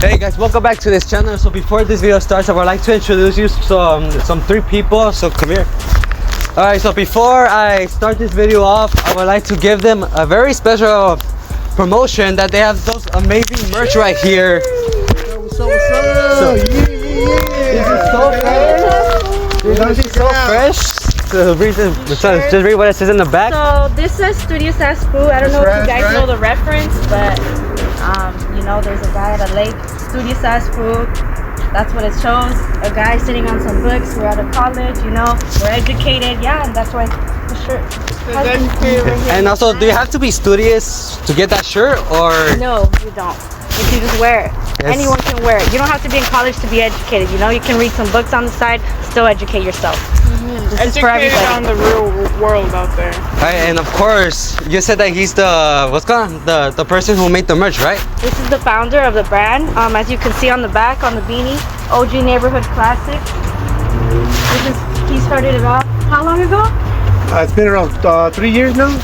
Hey guys, welcome back to this channel. So before this video starts, I would like to introduce you some three people. So come here. Alright, so before I start this video off, I would like to give them a very special promotion that they have those amazing merch right here. What's up? What's up? This is so fresh. This is so fresh. So just read what it says in the back. So this says Studio Saspoo. I don't know if you guys know the reference, but you know, there's a guy at a lake, Studio Saspoo. That's what it shows. A guy sitting on some books. We're out of college, you know, we're educated. Yeah, and that's why the shirt. And also, do you have to be studious to get that shirt, or? No, you don't. You can just wear it. Yes. Anyone can wear it. You don't have to be in college to be educated. You know, you can read some books on the side, still educate yourself. This is for Educated everybody. on the real world out there. Right, and of course, you said that he's the person who made the merch, right? This is the founder of the brand. As you can see on the back, on the beanie, OG Neighborhood Classic. He started it off. How long ago? It's been around 3 years now.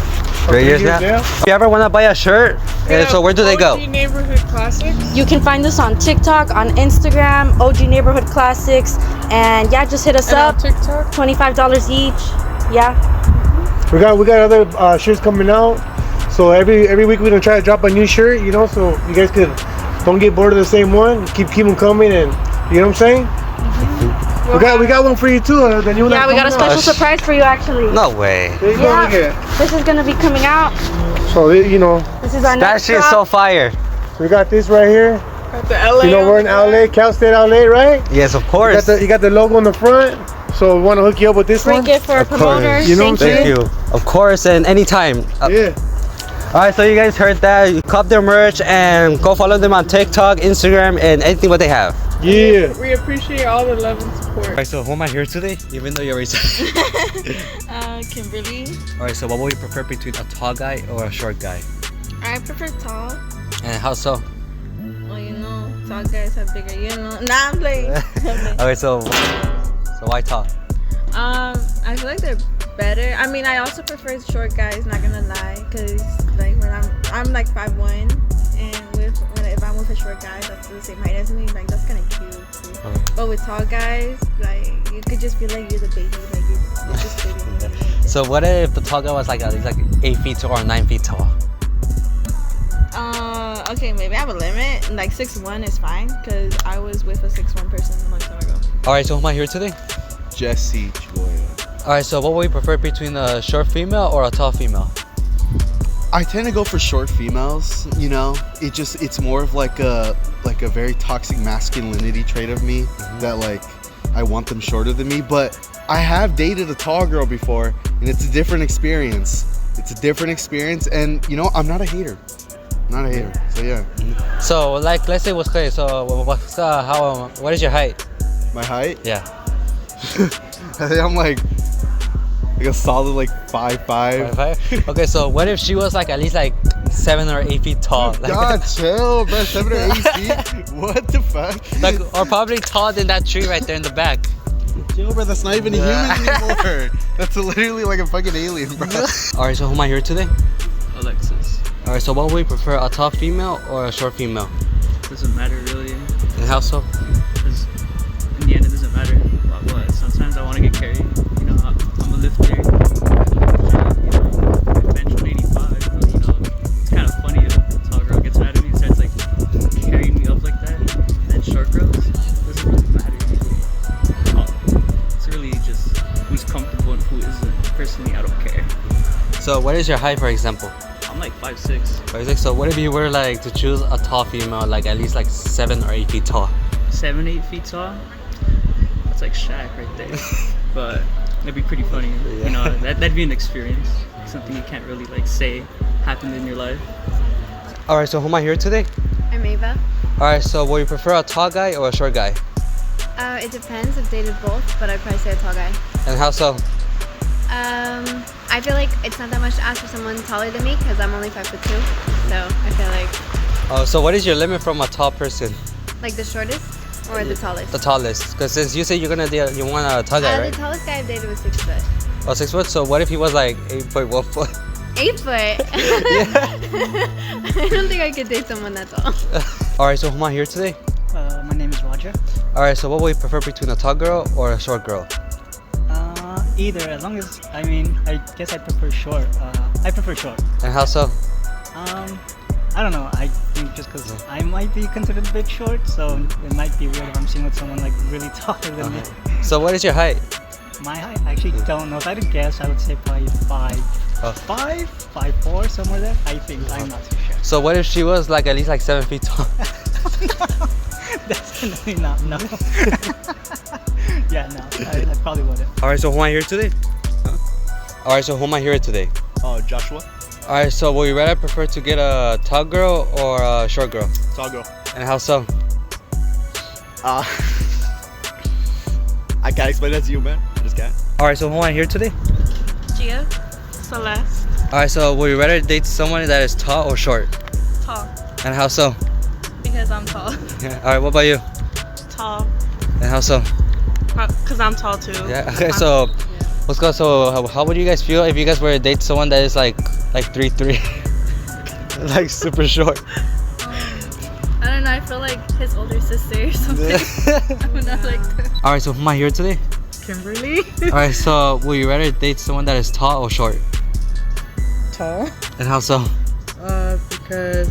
3 years now. Yeah. If you ever want to buy a shirt, so where do they go? OG Neighborhood Classics. You can find us on TikTok, on Instagram, OG Neighborhood Classics, and yeah, just hit us And up. on TikTok. $25 each. Yeah. We got other shirts coming out. So every week we're gonna try to drop a new shirt, you know, so you guys don't get bored of the same one. Keep them coming, and you know what I'm saying. We got one for you too. The new one. Yeah, we got a special surprise for you actually. No way. There you go, look at it. This is gonna be coming out. So you know, This is our That next shit is drop. so fire. we got this right here. Got the LA. You know, we're in on the LA, Cal State LA, right? Yes, of course. You got the logo on the front. So we want to hook you up with this Free one. gift for our Of course. promoters. You know what I'm Thank Thank you. you. Of course, and anytime. Yeah. Alright, so you guys heard that. You cop their merch and go follow them on TikTok, Instagram, and anything what they have. Yeah. We appreciate all the love and support. Alright, so who am I here today? Even though you already said. Kimberly. Alright, so what would you prefer between a tall guy or a short guy? I prefer tall. And how so? Well, you know, tall guys have bigger, you know. Nah, I'm playing. Okay, so why tall? I feel like they're better. I mean, I also prefer short guys, not gonna lie, cause like when I'm like 5'1", and if I'm with a short guy that's the same height as me, like that's kind of cute too. But with tall guys, like you could just feel like you're the baby, like you're just baby. So what if the tall guy was like at least like 8 feet tall or 9 feet tall? Okay, maybe I have a limit. Like 6'1" is fine, cause I was with a 6'1" person a long time ago. Alright, so who am I here today? Jesse Joya. Alright, so what would you prefer between a short female or a tall female? I tend to go for short females, you know. It's more of like a very toxic masculinity trait of me that like I want them shorter than me, but I have dated a tall girl before and it's a different experience. And you know, I'm not a hater. So yeah. So like let's say okay, so what is your height? My height? Yeah. I think I'm like a solid like 5'5". Okay, so what if she was like at least like 7 or 8 feet tall? Like, God, chill, bro. 7 or 8 feet? What the fuck? like, or probably taller than that tree right there in the back. Chill, bro. That's not even a human anymore. That's literally like a fucking alien, bro. Alright, so who am I here today? Alexis. Alright, so what would you prefer, a tall female or a short female? Doesn't matter really, And how so? because in the end it doesn't matter about what. Sometimes I want to get carried. You know, I'm a lifter. You know, bench 185. But, you know, it's kind of funny if a tall girl gets mad at me and starts like carrying me up like that. And then short girls, it doesn't really matter. It's really just who's comfortable and who isn't. Personally, I don't care. So what is your height, for example? I'm like 5'6". So what if you were like to choose a tall female, like at least like 7 or 8 feet tall? 7, 8 feet tall. That's like Shaq right there. But it'd be pretty funny. You know, that'd be an experience. Something you can't really like say happened in your life. Alright, so who am I here today? I'm Ava. Alright, so would you prefer a tall guy or a short guy? It depends. I've dated both, but I'd probably say a tall guy. And how so? I feel like it's not that much to ask for someone taller than me because I'm only 5'2". So I feel like Oh, so what is your limit from a tall person? like the shortest or the tallest. The tallest, because since you say you want a tall guy, The right? tallest guy I've dated was 6 foot. Oh, 6 foot. So what if he was like 8.1 foot? 8 foot. I don't think I could date someone that tall. All right. So who am I here today? My name is Roger. All right. So what would you prefer between a tall girl or a short girl? Either, as long as, I mean, I guess I prefer short. I prefer short. And how so? I don't know. I think just because I might be considered a bit short, so it might be weird if I'm seeing with someone like really taller than me. So what is your height? My height, I actually don't know. If I had to guess, I would say probably 5'4", somewhere there. I think. I'm not too sure. So what if she was like at least like 7 feet tall? Definitely not. No. Yeah, no. I probably wouldn't. All right. So who am I here today? All right. So who am I here today? Oh, Joshua. All right. So would you rather prefer to get a tall girl or a short girl? Tall girl. And how so? I can't explain that to you, man. I just can't. All right. So who am I here today? Gia. Celeste. All right. So would you rather date someone that is tall or short? Tall. And how so? Because I'm tall. Yeah. All right. What about you? Tall. And how so? Because I'm tall too. Yeah. Okay. So let's go. So how would you guys feel if you guys were to date someone that is like 3'3", like super short? I don't know. I feel like his older sister or something. I'm not like that. All right. So who am I here today? Kimberly. All right. So would you rather date someone that is tall or short? Tall. And how so? Because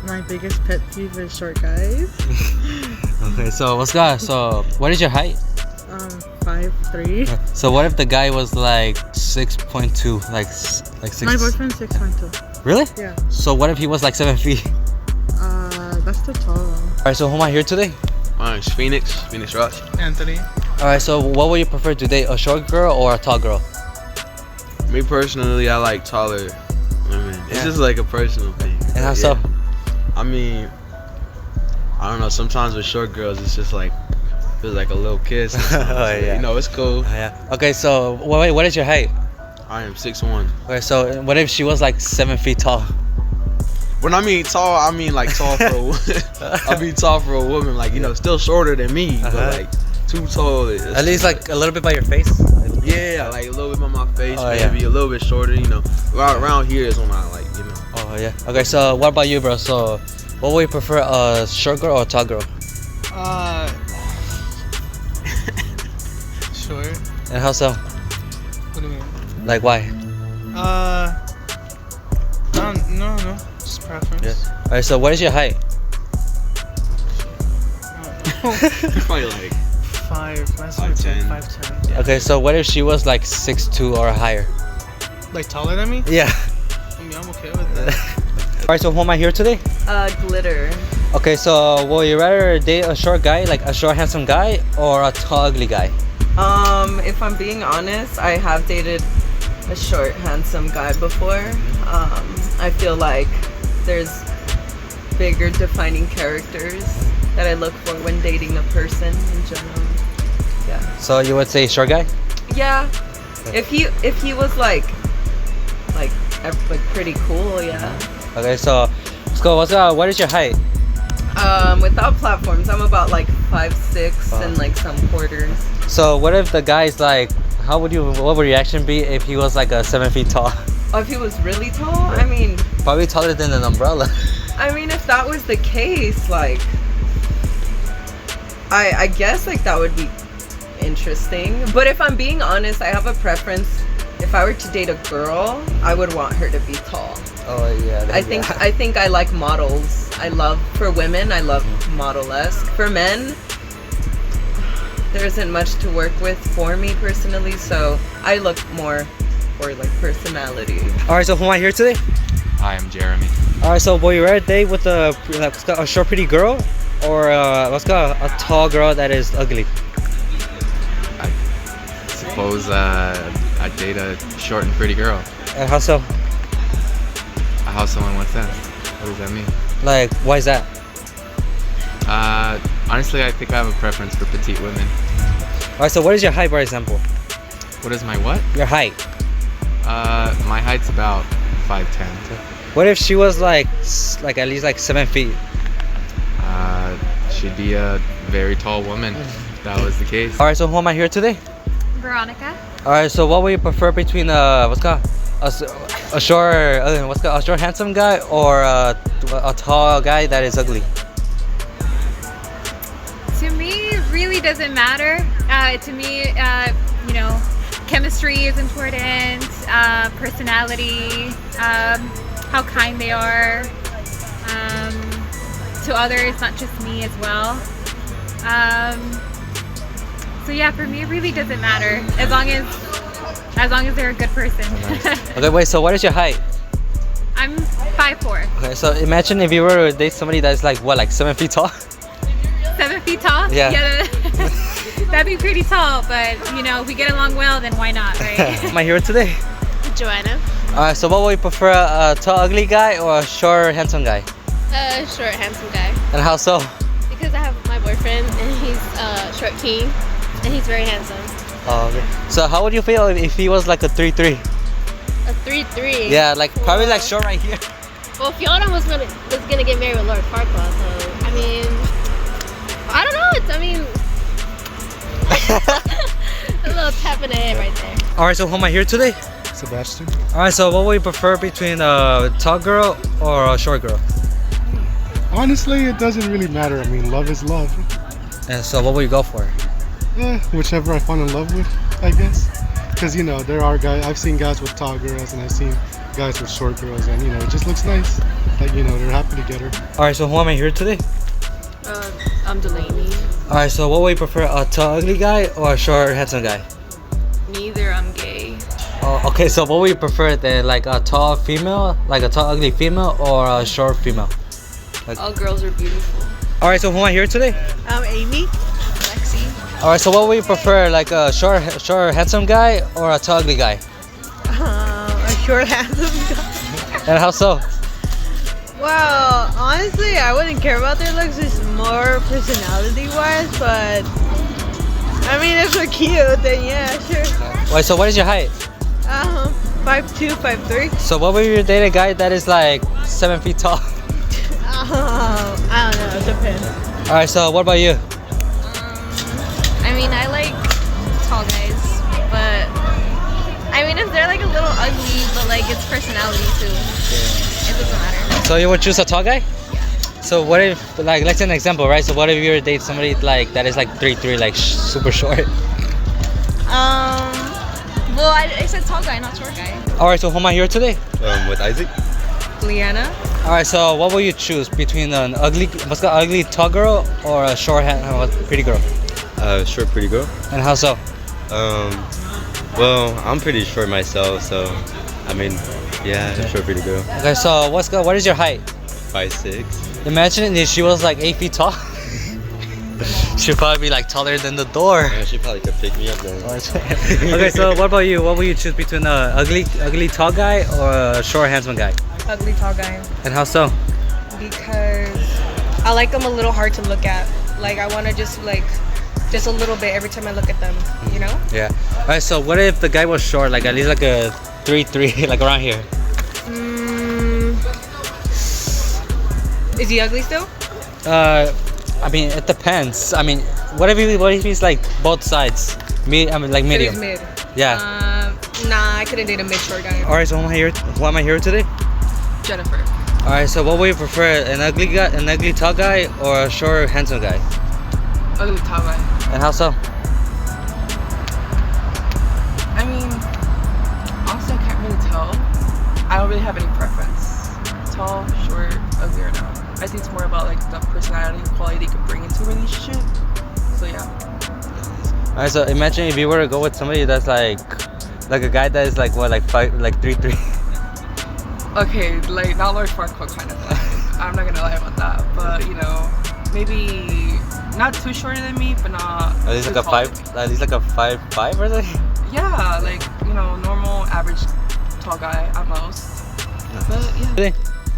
my biggest pet peeve is short guys. Okay. So let's go. So what is your height? 5'3". So what if the guy was like 6.2, like 6? My boyfriend's 6'2". Really? Yeah. So what if he was like 7 feet? That's too tall. All right. So who am I here today? My name's Phoenix Ross. Anthony. All right. So what would you prefer to date, a short girl or a tall girl? Me personally, I like taller women. It's Yeah. just like a personal thing. And how so? I mean, I don't know. Sometimes with short girls, it's just like feels like a little kiss. Yeah. You know, it's cool. Yeah. Okay. So what is your height? I am 6'1". Okay. So what if she was like 7 feet tall? When I mean tall, I mean like tall for a I mean tall for a woman. Like, you know, still shorter than me, but like too tall. At least like a little bit by your face. Yeah, like a little bit by my face, Oh, maybe yeah. a little bit shorter. You know, around here is when I like, you know. Oh yeah. Okay. So what about you, bro? So what would you prefer, a short girl or a tall girl? Short. And how so? What do you mean? Like why? No. Just preference. Yeah. All right. So what is your height? Probably like 5'10". 5'10". Yeah. Okay. So what if she was like 6'2" or higher? Like taller than me? Yeah. I mean, I'm okay with that. All right. So who am I here today? Glitter. Okay. So would you rather date a short guy, like a short handsome guy, or a tall ugly guy? If I'm being honest, I have dated a short, handsome guy before. I feel like there's bigger defining characters that I look for when dating a person in general. Yeah. So you would say short guy? Yeah. If he was like pretty cool, yeah. Okay. So let's go. What is your height? Without platforms, I'm about like 5'6" and like some quarters. So what if the guy's like, what would your reaction be if he was like a 7 feet tall? Oh, if he was really tall, I mean, Probably taller than an umbrella. I mean, if that was the case, like, I guess like that would be interesting. But if I'm being honest, I have a preference. If I were to date a girl, I would want her to be tall. Oh yeah. I think I like models. For women, I love model-esque. For men, there isn't much to work with for me personally, so I look more for like personality. All right. So who am I here today? Hi, I'm Jeremy. All right. So will you rather date with a short pretty girl, or a tall girl that is ugly? I suppose I'd date a short and pretty girl. And how so? How someone? What's that? What does that mean? Like, why is that? Honestly, I think I have a preference for petite women. All right. So what is your height, for example? What is my what? Your height. My height's about 5'10". What if she was like at least like 7 feet? She'd be a very tall woman. If that was the case. All right. So who am I here today? Veronica. All right. So what would you prefer between a short handsome guy or a tall guy that is ugly? really doesn't matter. To me, you know, chemistry is important, personality, how kind they are to others, not just me as well. So yeah, for me, it really doesn't matter as long as they're a good person. Okay, wait. So what is your height? I'm 5'4". Okay, so imagine if you were to date somebody that's like what, like 7 feet tall? 7 feet tall? Yeah. That'd be pretty tall, but you know, we get along well, then why not, right? My hero today. Joanna. Alright, so what would you prefer, a tall, ugly guy or a short, handsome guy? Short, handsome guy. And how so? Because I have my boyfriend and he's short king and he's very handsome. Oh, okay. So how would you feel if he was like a 3'3"? A 3'3". Yeah, like probably like short right here. Well, Fiona was gonna get married with Lord Farquaad, so I mean, I don't know. A little tap in the head right there. Alright, so who am I here today? Sebastian. Alright, so what would you prefer between a tall girl or a short girl? Honestly, it doesn't really matter. I mean, love is love. And so what would you go for? Whichever I fall in love with, I guess. Because, you know, there are guys, I've seen guys with tall girls and I've seen guys with short girls, and, you know, it just looks nice. Like, you know, they're happy together. Alright, so who am I here today? I'm Delaney. Alright, so what would you prefer, a tall, ugly guy or a short, handsome guy? Neither, I'm gay. Oh, okay, so what would you prefer then? Like a tall female, like a tall, ugly female, or a short female? Like... All girls are beautiful. Alright, so who am I here today? I'm Amy. Lexi. Alright, so what would you prefer, like a short, handsome guy or a tall, ugly guy? A short, handsome guy. And how so? Well, honestly, I wouldn't care about their looks. It's more personality-wise, but I mean, if they're cute, then yeah, sure. Wait, so what is your height? 5'2", 5'3". So what would you date a guy that is like 7 feet tall? I don't know, it depends. Alright, so what about you? I mean, I like tall guys, but I mean, if they're like a little ugly, but like it's personality too, it doesn't matter. So you would choose a tall guy? Yeah. So what if, like, let's say an example, right? So what if you were to date somebody like that is like 3'3", like super short? Well, I said tall guy, not short guy. Alright, so who am I here today? With Isaac. Leanna. Alright, so what will you choose between an ugly tall girl or a short, pretty girl? Short, pretty girl. And how so? Well, I'm pretty short myself, so I mean, yeah, short, pretty girl. Okay, so what is your height? 5'6". Imagine if she was like 8 feet tall. She'd probably be like taller than the door. Yeah, she probably could pick me up then. Okay, so what about you? What will you choose between a ugly tall guy or a short, handsome guy? Ugly tall guy. And how so? Because I like them a little hard to look at. Like, I want to just a little bit every time I look at them, you know? Yeah. Alright, so what if the guy was short, like at least like a 3'3", like around here? Is he ugly still? I mean, it depends. I mean, what if he's like both sides? Like medium. He's mid. Yeah. Nah, I couldn't date a mid-short guy. Alright, so who am I here today? Jennifer. Alright, so what would you prefer, an ugly tall guy or a short, handsome guy? Ugly tall guy. And how so? I mean, honestly, I can't really tell. I don't really have any preference. Tall, short, ugly, or no. I think it's more about like the personality and quality they can bring into a relationship. So yeah. Alright, so imagine if you were to go with somebody that's like a guy that is like what, like 3'3". Okay, like not Lord Farquaad kind of thing. I'm not gonna lie about that, but you know, maybe not too shorter than me, but not. At least like a 5'5" or something. Yeah, like, you know, normal, average, tall guy at most. But yeah.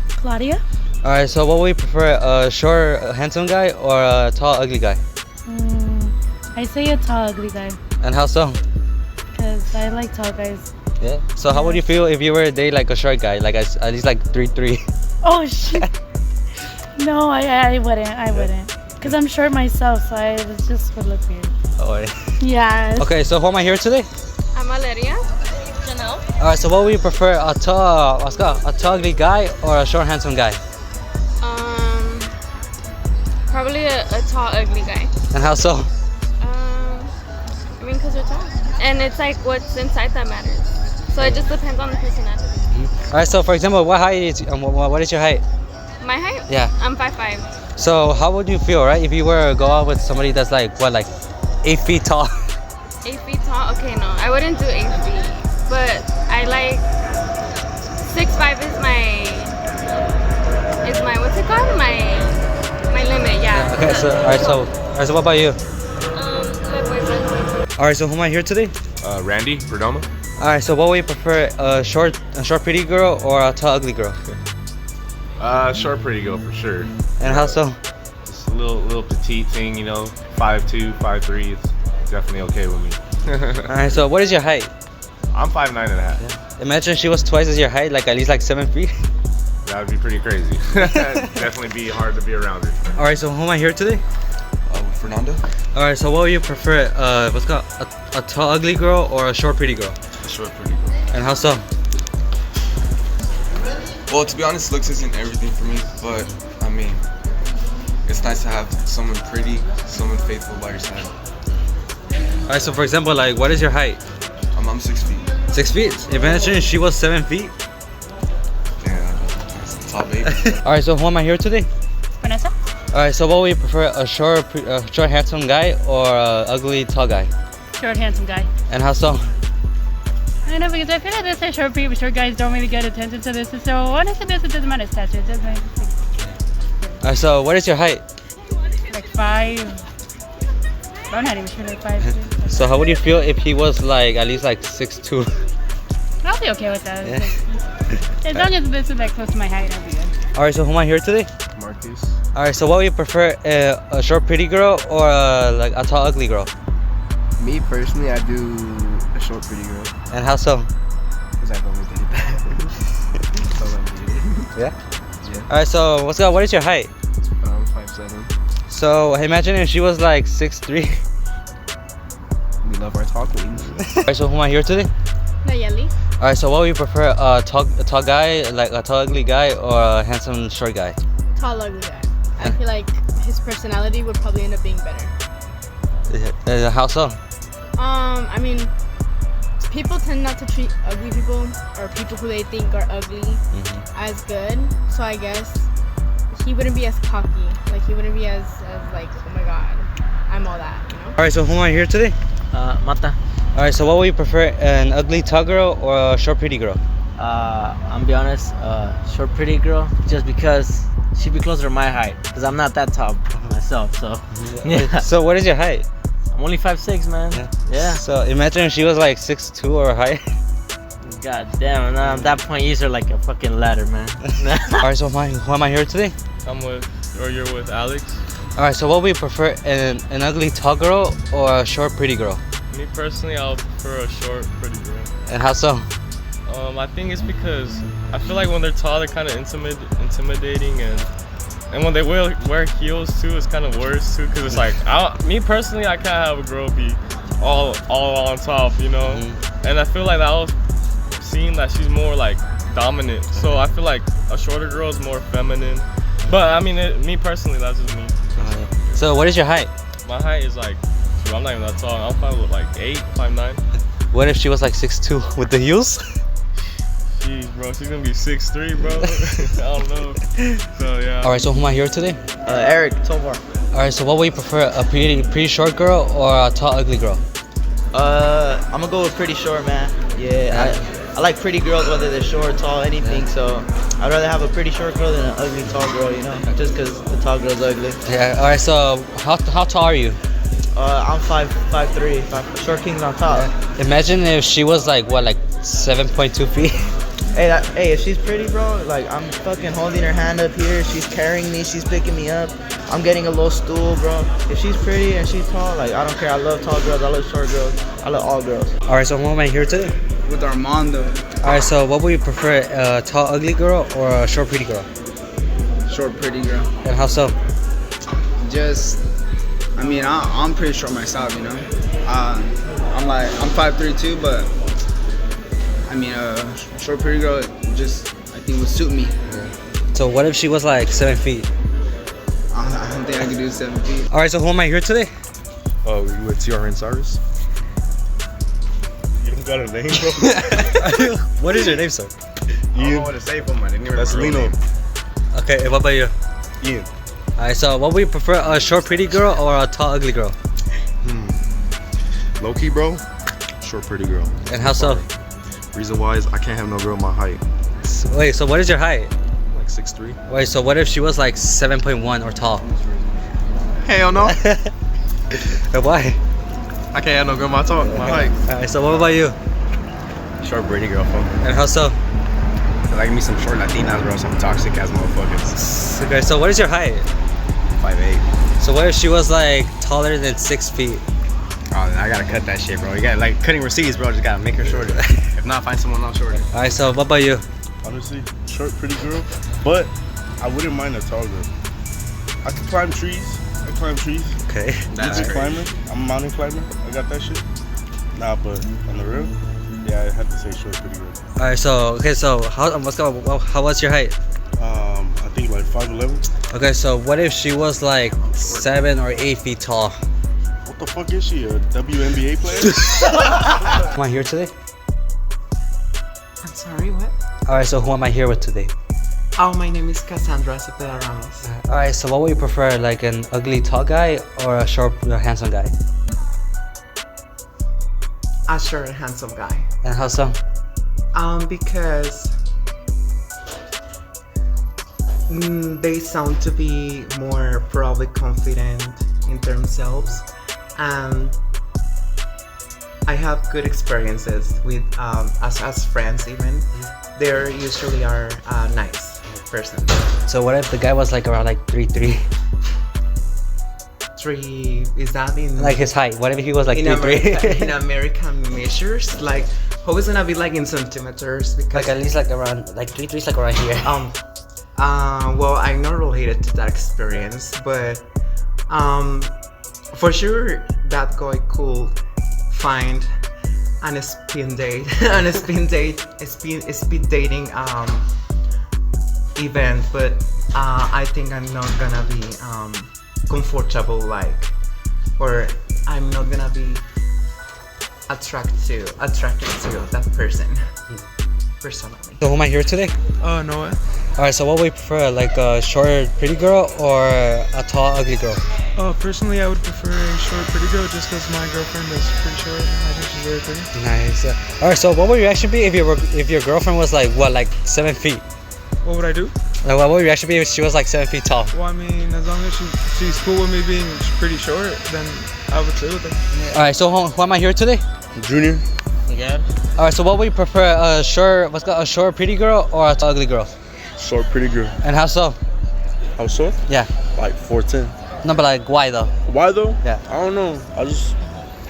Claudia. Alright, so what would you prefer, a short, handsome guy or a tall, ugly guy? I say a tall, ugly guy. And how so? Because I like tall guys. Yeah. So how would you feel if you were to date like a short guy, like at least like 3'3"? Oh shit. No, I wouldn't. Because I'm short myself, so it just would look weird. Oh, yeah. Okay, so who am I here today? I'm Valeria. Janelle. Alright, so what would you prefer, a tall, ugly guy or a short, handsome guy? Probably a tall, ugly guy. And how so? because they're tall. And it's like what's inside that matters. So it just depends on the personality. All right. So for example, what height is what is your height? My height? Yeah. I'm 5'5". So how would you feel, right, if you were to go out with somebody that's like 8 feet tall? 8 feet tall? Okay, no, I wouldn't do 8 feet. But I like 6'5" is my what's it called? My limit, yeah. Okay. So all right. So what about you? My boyfriend. All right. So who am I here today? Randy Perdomo. All right. So what would you prefer, a short pretty girl or a tall ugly girl? Short pretty girl for sure. And how so? Just a little petite thing, you know, 5'2", 5'3", it's definitely okay with me. All right. So what is your height? I'm 5'9" and a half. Yeah. Imagine she was twice as your height, like at least like 7 feet. That would be pretty crazy. Definitely be hard to be around her. All right. So who am I here today? Fernando. All right. So what would you prefer, what's called a tall ugly girl or a short pretty girl? A short pretty girl. And how so? Well, to be honest, looks isn't everything for me, but I mean, it's nice to have someone pretty, someone faithful by your side. All right. So for example, like, what is your height? I'm 6 feet. 6 feet. Imagine she was 7 feet. Yeah, that's a tall baby. All right. So who am I here today? Vanessa? All right. So what would you prefer, a short handsome guy or a ugly tall guy? Short, handsome guy. And how so? I know, because I feel like this short guys don't really get attention to this. So honestly, this it doesn't matter stature. It doesn't matter. All right. So what is your height? Like 5. I'm not even sure, like 5. So how would you feel if he was like at least like 6'2"? I'll be okay with that. Yeah. As long as this is like close to my height, I'll be good. All right. So who am I here today? Marcus. All right. So what would you prefer, a short pretty girl or like a tall ugly girl? Me personally, I do a short pretty girl. And how so? Because I've only dated that. Yeah. All right. So what is your height? 5'7". So imagine if she was like 6'3". We love our tall queens. All right. So who am I here today? Nayeli. All right. So what would you prefer, a tall guy, like a tall ugly guy, or a handsome short guy? Tall ugly guy. I feel like his personality would probably end up being better. How so? I mean, people tend not to treat ugly people or people who they think are ugly as good. So I guess he wouldn't be as cocky. Like he wouldn't be as like, oh my god, I'm all that, you know? All right. So who am I here today? Mata. All right. So what would you prefer, an ugly tall girl or a short pretty girl? I'm be honest, short pretty girl, just because she'd be closer to my height, because I'm not that tall myself. So yeah. So what is your height? I'm only 5'6", man. Yeah. So imagine if she was like 6'2" or higher. God damn, at that point you're like a fucking ladder, man. All right. So who am I here today? You're with Alex. All right. So what would you prefer, an ugly tall girl or a short pretty girl? Me personally, I'll prefer a short, pretty girl. And how so? I think it's because I feel like when they're tall, they're kind of intimidating, and when they wear heels too, it's kind of worse too. Cause it's like, me personally, I can't have a girl be all on top, you know. And I feel like I was seeing that she's more like dominant, so I feel like a shorter girl is more feminine. But I mean, me personally, that's just me. So what is your height? My height is like, I'm not even that tall. I'm probably like 5'9". What if she was like 6'2" with the heels? Jeez, bro, she's gonna be 6'3", bro. I don't know. So yeah. All right. So who am I here today? Eric Tovar. All right. So what would you prefer, a pretty short girl or a tall ugly girl? I'm gonna go with pretty short, man. Yeah, I like pretty girls, whether they're short, tall, anything. So I'd rather have a pretty short girl than an ugly tall girl, you know, just because the tall girl's ugly. Yeah. All right. So how tall are you? I'm 5'3". Short kings on top. Yeah. Imagine if she was like 7.2 feet. Hey, if she's pretty, bro, like I'm fucking holding her hand up here. She's carrying me. She's picking me up. I'm getting a little stool, bro. If she's pretty and she's tall, like I don't care. I love tall girls. I love short girls. I love all girls. All right. So who am I here today? With Armando. All right. So what would you prefer, a tall ugly girl or a short pretty girl? Short pretty girl. And how so? I mean, I'm pretty short myself, you know. I'm 5'3" too, but I mean, a short pretty girl just I think would suit me. So what if she was like 7 feet? I don't think I could do 7 feet. All right. So who am I here today? Oh, with TRN Cyrus. got a name, bro. What is your name, sir? I don't know what to say for my name. That's Lino. Okay, and what about you? Ian. Alright, so what would you prefer, a short pretty girl or a tall ugly girl? Low key, bro. Short pretty girl. And how so? Reason why is I can't have no girl my height. Wait, so what is your height? Like 6'3". Wait, so what if she was like 7.1 or tall? Hell no. Why? I can't have no girl my height. Alright, so what about you? Short pretty girl, fuck. And how so? I like me some short Latinas, bro. Some toxic ass motherfuckers. Okay, so what is your height? 5'8". So what if she was like taller than 6 feet? Oh, I gotta cut that shit, bro. You got like cutting receipts, bro. Just gotta make her shorter. If not, find someone else shorter. Alright, so what about you? Honestly, short pretty girl, but I wouldn't mind a tall girl. I can climb trees. I climb trees. Okay. That's crazy. crazy. Climbing. I'm a mountain climber. I got that shit. Nah, but on the real, yeah, I have to say short pretty girl. Alright, so how what's your height? I think like 5'11". Okay, so what if she was like 7 or 8 feet tall? What the fuck is she? A WNBA player? Am I here today? I'm sorry, what? Alright, so who am I here with today? Oh, my name is Cassandra Cepeda Ramos. Alright, so what would you prefer, like an ugly tall guy or a short handsome guy? A short, handsome guy. And how so? Because they sound to be more probably confident in themselves, and I have good experiences with as friends even. They usually are nice person. So what if the guy was like around like 3'3"? 3 is that in like his height? What if he was like 3'3"? In American measures, like how is it gonna be like in centimeters? Because like at least like around like 3'3" is like around here. Well, I'm not related to that experience, but for sure that guy could find a speed date, a speed dating event, but I think I'm not gonna be comfortable or I'm not gonna be attracted to that person personally. So who am I here today? Oh, no way. Alright, so what would you prefer, like a short pretty girl or a tall ugly girl? Personally, I would prefer a short pretty girl just because my girlfriend is pretty short. I think she's very pretty. Nice. Alright, so what would your reaction be if your girlfriend was like 7 feet? What would I do? Like, what would your reaction be if she was like 7 feet tall? Well, I mean, as long as she's cool with me being pretty short, then I would stay with her. Alright, so who am I here today? Junior. Yeah. Alright, so what would you prefer, a short pretty girl or a tall ugly girl? Short pretty girl. And how so? How so? Yeah. Like 4'10". No, but like why though? Why though? Yeah. I don't know. I just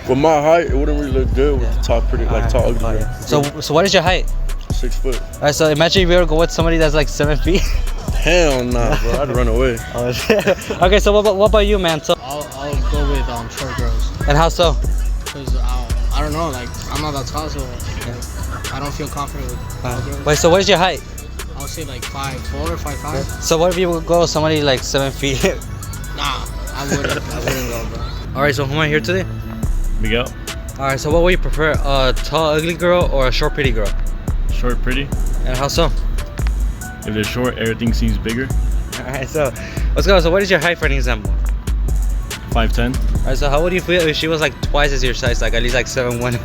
with my height, it wouldn't really look good with the tall pretty, like tall ugly girl. So what is your height? 6 foot. Alright, so imagine if you were to go with somebody that's like 7 feet. Hell nah, bro. I'd run away. Oh, shit. Okay, so what about you, man? So I'll go with short girls. And how so? Because I don't know, like I'm not that tall, so I don't feel confident with tall girls. Wait, so what is your height? I'll say like 5'4", 5'5". So what if you would go with somebody like 7 feet? Nah, I wouldn't go, bro. Alright, so who am I here today? Miguel. Alright, so what would you prefer, a tall ugly girl or a short pretty girl? Short pretty. And how so? If they're short, everything seems bigger. Alright, so let's go. So what is your height for an example? 5'10". Alright, so how would you feel if she was like twice as your size, like at least like 7'1"?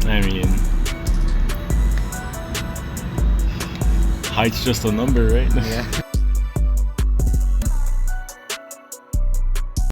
I mean, height's just a number, right? Yeah.